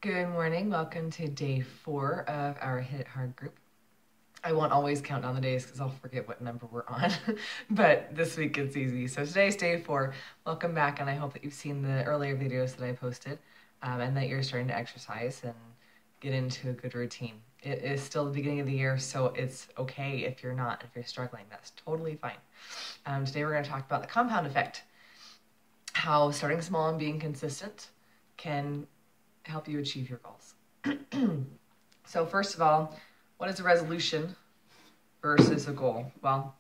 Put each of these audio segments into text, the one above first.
Good morning. Welcome to day 4 of our Hit It Hard group. I won't always count down the days because I'll forget what number we're on, but this week it's easy. So today's day 4. Welcome back, and I hope that you've seen the earlier videos that I posted and that you're starting to exercise and get into a good routine. It is still the beginning of the year, so it's okay if you're not, if you're struggling. That's totally fine. Today we're going to talk about the compound effect, how starting small and being consistent can help you achieve your goals. So first of all, what is a resolution versus a goal? Well,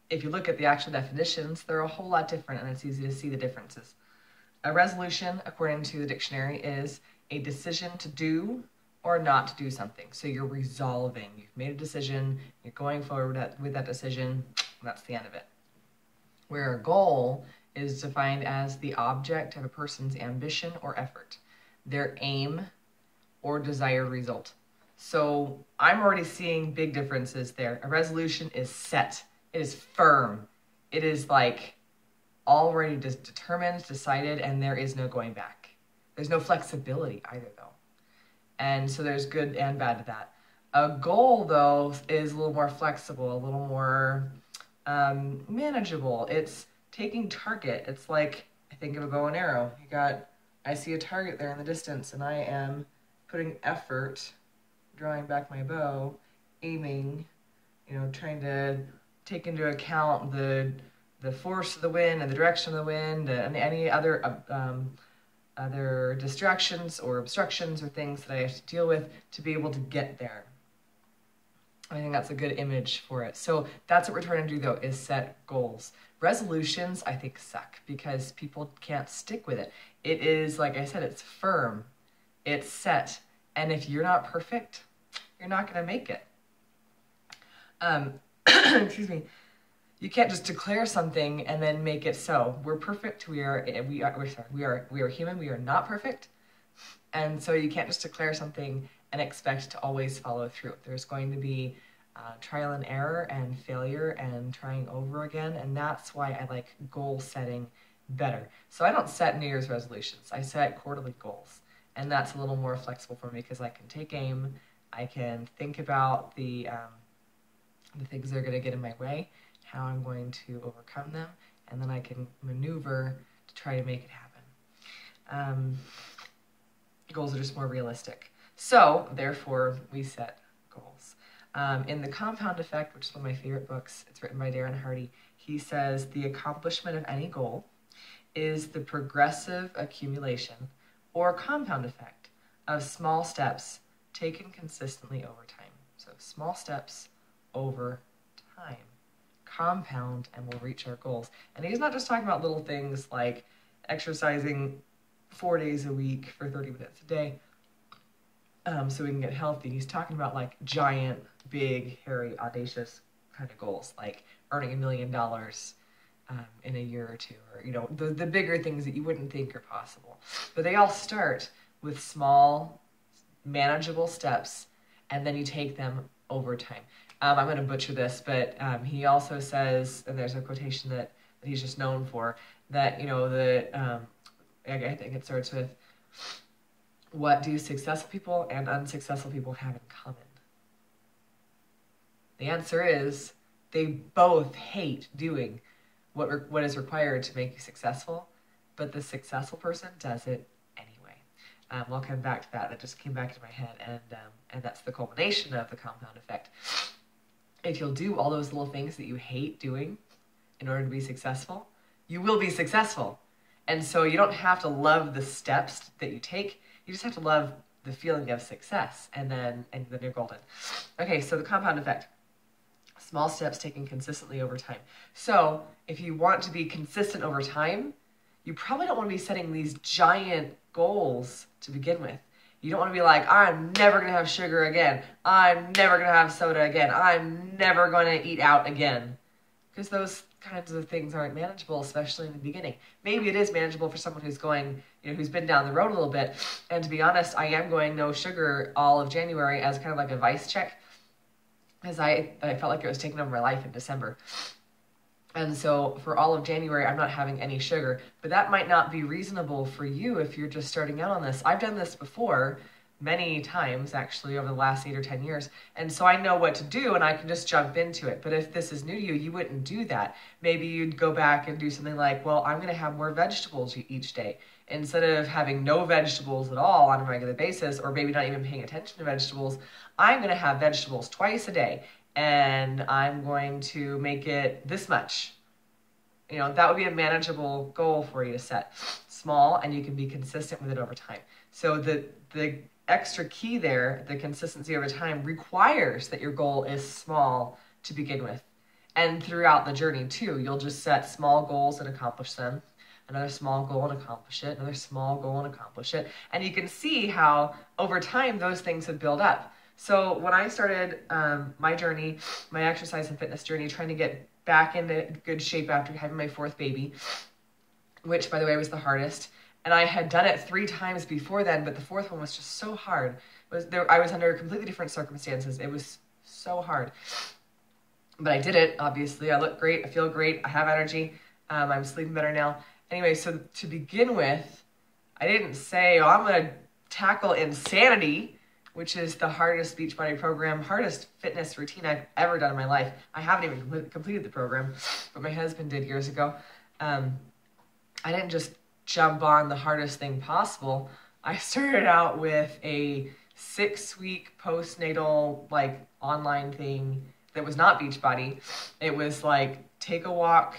if you look at the actual definitions, they're a whole lot different, and it's easy to see the differences. A resolution, according to the dictionary, is a decision to do or not to do something. So you're resolving. You've made a decision, you're going forward with that decision, and that's the end of it. Where a goal is defined as the object of a person's ambition or effort, their aim or desired result. So I'm already seeing big differences there. A resolution is set. It is firm. It is like already determined, decided, and there is no going back. There's no flexibility either, though. And so there's good and bad to that. A goal, though, is a little more flexible, a little more manageable. It's taking target. It's like, I think of a bow and arrow. I see a target there in the distance, and I am putting effort, drawing back my bow, aiming, trying to take into account the force of the wind and the direction of the wind and any other distractions or obstructions or things that I have to deal with to be able to get there. I think that's a good image for it. So that's what we're trying to do, though, is set goals. Resolutions, I think, suck because people can't stick with it. It is, like I said, it's firm, it's set, and if you're not perfect, you're not going to make it. Excuse me. You can't just declare something and then make it so. We're perfect. We are human. We are not perfect, and so you can't just declare something and expect to always follow through. There's going to be trial and error and failure and trying over again, and that's why I like goal setting better. So I don't set New Year's resolutions. I set quarterly goals, and that's a little more flexible for me because I can take aim, I can think about the things that are going to get in my way, how I'm going to overcome them, and then I can maneuver to try to make it happen. Goals are just more realistic. So, therefore, we set goals. In The Compound Effect, which is one of my favorite books, it's written by Darren Hardy, he says, the accomplishment of any goal is the progressive accumulation or compound effect of small steps taken consistently over time. So, small steps over time. Compound, and we'll reach our goals. And he's not just talking about little things like exercising 4 days a week for 30 minutes a day, so we can get healthy. He's talking about like giant, big, hairy, audacious kind of goals, like earning $1 million in a year or two, or the bigger things that you wouldn't think are possible. But they all start with small, manageable steps, and then you take them over time. I'm going to butcher this, but he also says, and there's a quotation that he's just known for, that I think it starts with, what do successful people and unsuccessful people have in common? The answer is they both hate doing what is required to make you successful, but the successful person does it anyway. We'll come back to that. That just came back to my head, and that's the culmination of the compound effect. If you'll do all those little things that you hate doing in order to be successful, you will be successful. And so you don't have to love the steps that you take. You just have to love the feeling of success, and then you're golden. Okay, so the compound effect. Small steps taken consistently over time. So if you want to be consistent over time, you probably don't want to be setting these giant goals to begin with. You don't want to be like, I'm never going to have sugar again. I'm never going to have soda again. I'm never going to eat out again. Because those kinds of things aren't manageable, especially in the beginning. Maybe it is manageable for someone who's going, who's been down the road a little bit. And to be honest, I am going no sugar all of January as kind of like a vice check, because I felt like it was taking over my life in December. And so for all of January, I'm not having any sugar, but that might not be reasonable for you if you're just starting out on this. I've done this before many times, actually, over the last 8 or 10 years. And so I know what to do and I can just jump into it. But if this is new to you, you wouldn't do that. Maybe you'd go back and do something like, well, I'm going to have more vegetables each day. Instead of having no vegetables at all on a regular basis, or maybe not even paying attention to vegetables, I'm going to have vegetables twice a day. And I'm going to make it this much. You know, that would be a manageable goal for you to set. Small, and you can be consistent with it over time. So the extra key there, the consistency over time, requires that your goal is small to begin with. And throughout the journey too, you'll just set small goals and accomplish them. Another small goal and accomplish it. Another small goal and accomplish it. And you can see how over time those things have built up. So when I started my journey, my exercise and fitness journey, trying to get back into good shape after having my 4th baby, which, by the way, was the hardest. And I had done it 3 times before then, but the 4th one was just so hard. I was under completely different circumstances. It was so hard. But I did it, obviously. I look great. I feel great. I have energy. I'm sleeping better now. Anyway, so to begin with, I didn't say, oh, I'm going to tackle insanity, which is the hardest Beachbody program, hardest fitness routine I've ever done in my life. I haven't even completed the program, but my husband did years ago. I didn't just jump on the hardest thing possible. I started out with a 6-week postnatal online thing that was not Beachbody. It was like take a walk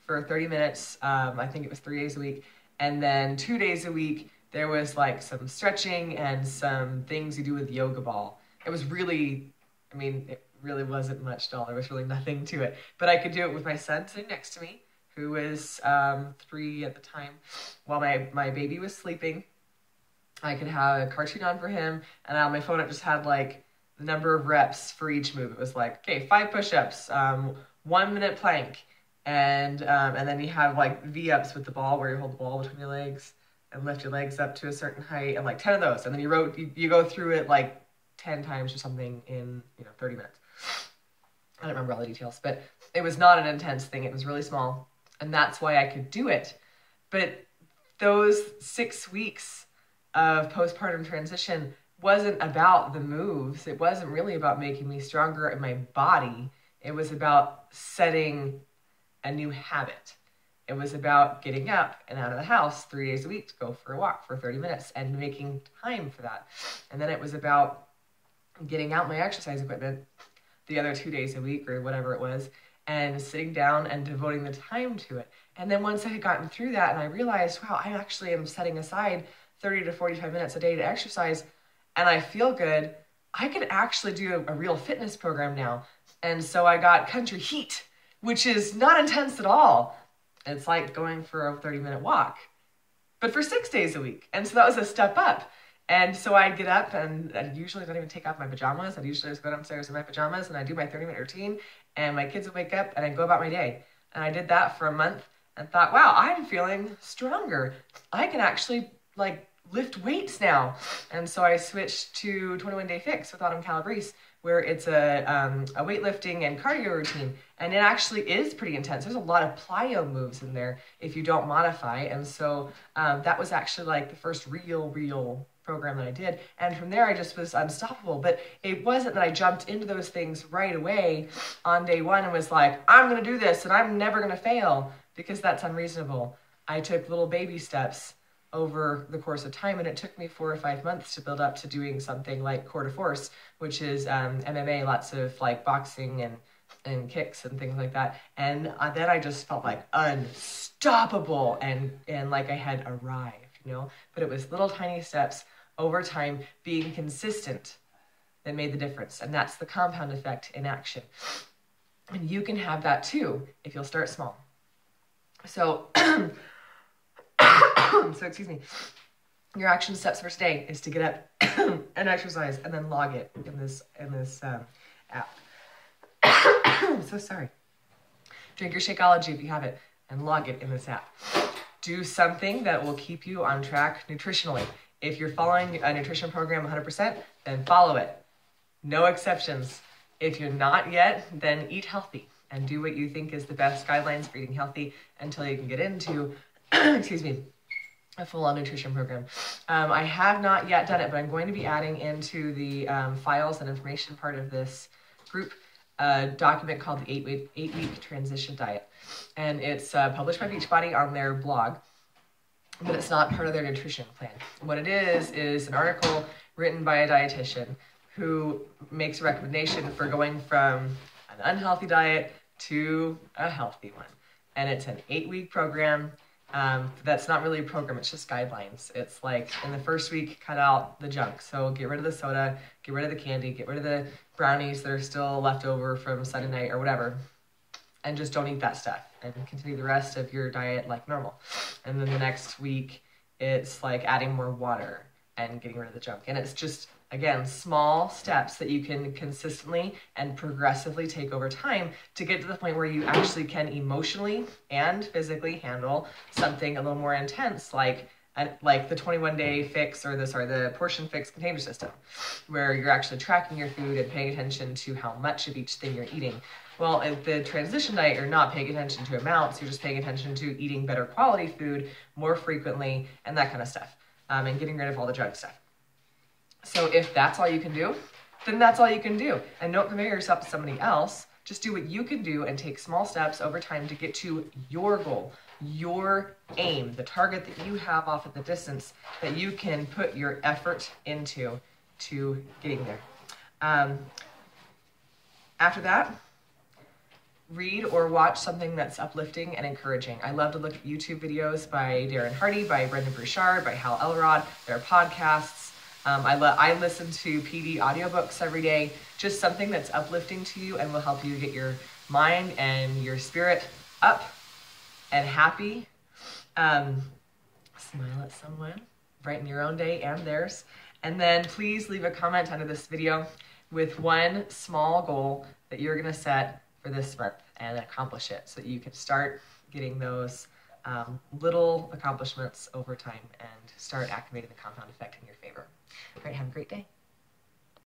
for 30 minutes. I think it was 3 days a week. And then 2 days a week, there was like some stretching and some things you do with yoga ball. It was really, it really wasn't much at all. There was really nothing to it. But I could do it with my son sitting next to me, who was 3 at the time, while my baby was sleeping. I could have a cartoon on for him, and on my phone it just had like the number of reps for each move. It was like, okay, 5 push-ups, 1 minute plank, and then you have like V-ups with the ball, where you hold the ball between your legs and lift your legs up to a certain height, and like 10 of those. And then you go through it like 10 times or something in 30 minutes. I don't remember all the details, but it was not an intense thing. It was really small, and that's why I could do it. But those 6 weeks of postpartum transition wasn't about the moves. It wasn't really about making me stronger in my body. It was about setting a new habit. It was about getting up and out of the house 3 days a week to go for a walk for 30 minutes and making time for that. And then it was about getting out my exercise equipment the other 2 days a week or whatever it was, and sitting down and devoting the time to it. And then once I had gotten through that and I realized, wow, I actually am setting aside 30 to 45 minutes a day to exercise, and I feel good, I could actually do a real fitness program now. And so I got Country Heat, which is not intense at all. It's like going for a 30-minute walk, but for 6 days a week. And so that was a step up. And so I'd get up, and I usually don't even take off my pajamas. I'd usually just go downstairs in my pajamas, and I'd do my 30-minute routine, and my kids would wake up, and I'd go about my day. And I did that for a month and thought, wow, I'm feeling stronger. I can actually lift weights now. And so I switched to 21-Day Fix with Autumn Calabrese, where it's a weightlifting and cardio routine. And it actually is pretty intense. There's a lot of plyo moves in there if you don't modify. And so that was actually like the first real program that I did. And from there, I just was unstoppable. But it wasn't that I jumped into those things right away on day one and was like, I'm going to do this and I'm never going to fail, because that's unreasonable. I took little baby steps over the course of time, and it took me 4 or 5 months to build up to doing something like Core de Force, which is MMA, lots of like boxing and kicks and things like that. And then I just felt like unstoppable and like I had arrived, but it was little tiny steps over time, being consistent, that made the difference. And that's the compound effect in action. And you can have that too if you'll start small. So excuse me, your action steps for today is to get up and exercise, and then log it in this app. I'm so sorry. Drink your Shakeology if you have it, and log it in this app. Do something that will keep you on track nutritionally. If you're following a nutrition program 100%, then follow it. No exceptions. If you're not yet, then eat healthy. and do what you think is the best guidelines for eating healthy until you can get into, excuse me, a full-on nutrition program. I have not yet done it, but I'm going to be adding into the files and information part of this group a document called the 8-week transition diet. And it's published by Beachbody on their blog, but it's not part of their nutrition plan. What it is an article written by a dietitian who makes a recommendation for going from an unhealthy diet to a healthy one. And it's an 8-week program. That's not really a program, it's just guidelines. It's like, in the first week, cut out the junk. So get rid of the soda, get rid of the candy, get rid of the brownies that are still left over from Sunday night or whatever, and just don't eat that stuff, and continue the rest of your diet like normal. And then the next week, it's like adding more water and getting rid of the junk. And it's just, again, small steps that you can consistently and progressively take over time to get to the point where you actually can emotionally and physically handle something a little more intense, like the 21-day fix, or the portion fix container system, where you're actually tracking your food and paying attention to how much of each thing you're eating. Well, at the transition diet, you're not paying attention to amounts, you're just paying attention to eating better quality food more frequently and that kind of stuff, and getting rid of all the junk stuff. So if that's all you can do, then that's all you can do. And don't compare yourself to somebody else. Just do what you can do and take small steps over time to get to your goal, your aim, the target that you have off at the distance that you can put your effort into to getting there. After that, read or watch something that's uplifting and encouraging. I love to look at YouTube videos by Darren Hardy, by Brendan Burchard, by Hal Elrod, their podcasts. I listen to PD audiobooks every day, just something that's uplifting to you and will help you get your mind and your spirit up and happy. Smile at someone, brighten your own day and theirs. And then please leave a comment under this video with one small goal that you're going to set for this month and accomplish it, so that you can start getting those little accomplishments over time and start activating the compound effect in your favor. All right, have a great day.